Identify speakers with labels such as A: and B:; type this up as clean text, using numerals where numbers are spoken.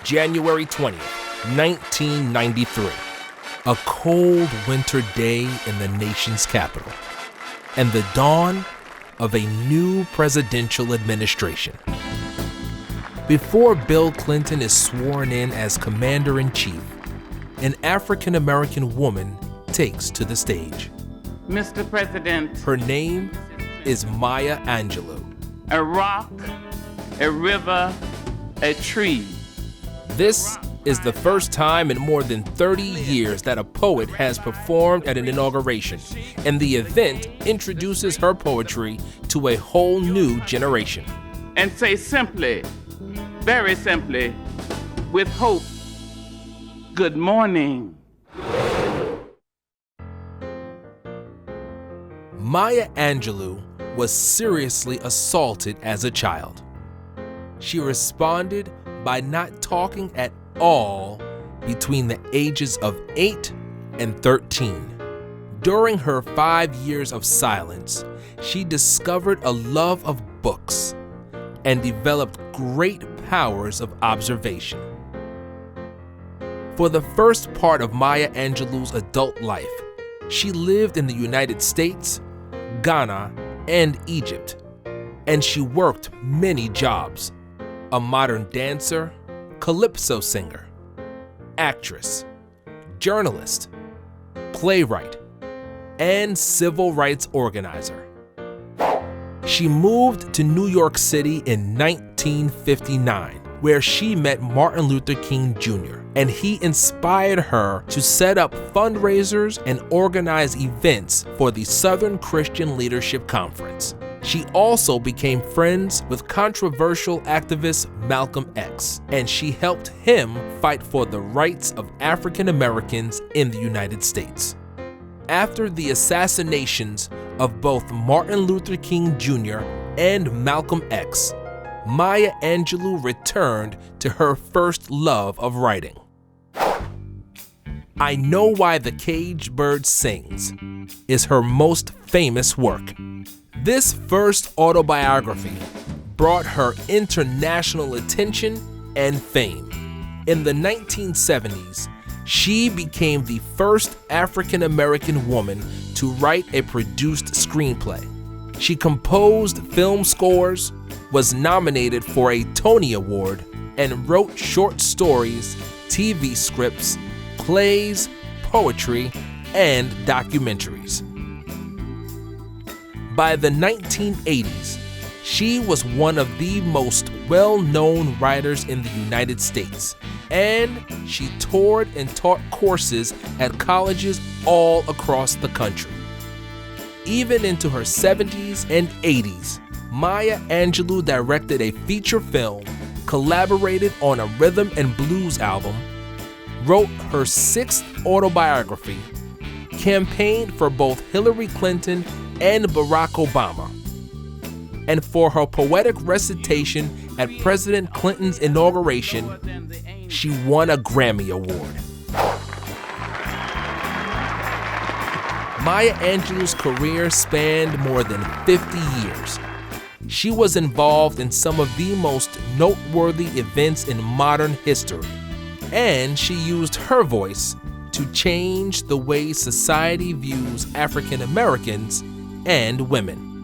A: January 20th, 1993. A cold winter day in the nation's capital, and the dawn of a new presidential administration. Before Bill Clinton is sworn in as Commander-in-Chief, an African-American woman takes to the stage.
B: Mr. President.
A: Her name is Maya Angelou.
B: A rock, a river, a tree.
A: This is the first time in more than 30 years that a poet has performed at an inauguration, and the event introduces her poetry to a whole new generation.
B: And say simply, very simply, with hope, good morning.
A: Maya Angelou was seriously assaulted as a child. She responded by not talking at all between the ages of 8 and 13. During her 5 years of silence, she discovered a love of books and developed great powers of observation. For the first part of Maya Angelou's adult life, she lived in the United States, Ghana, and Egypt, and she worked many jobs: a modern dancer, calypso singer, actress, journalist, playwright, and civil rights organizer. She moved to New York City in 1959, where she met Martin Luther King Jr., and he inspired her to set up fundraisers and organize events for the Southern Christian Leadership Conference. She also became friends with controversial activist Malcolm X, and she helped him fight for the rights of African Americans in the United States. After the assassinations of both Martin Luther King Jr. and Malcolm X, Maya Angelou returned to her first love of writing. I Know Why the Caged Bird Sings is her most famous work. This first autobiography brought her international attention and fame. In the 1970s, she became the first African-American woman to write a produced screenplay. She composed film scores, was nominated for a Tony Award, and wrote short stories, TV scripts, plays, poetry, and documentaries. By the 1980s, she was one of the most well-known writers in the United States, and she toured and taught courses at colleges all across the country. Even into her 70s and 80s, Maya Angelou directed a feature film, collaborated on a rhythm and blues album, wrote her 6th autobiography, campaigned for both Hillary Clinton and Barack Obama, and for her poetic recitation at President Clinton's inauguration, she won a Grammy Award. Maya Angelou's career spanned more than 50 years. She was involved in some of the most noteworthy events in modern history, and she used her voice to change the way society views African Americans and women.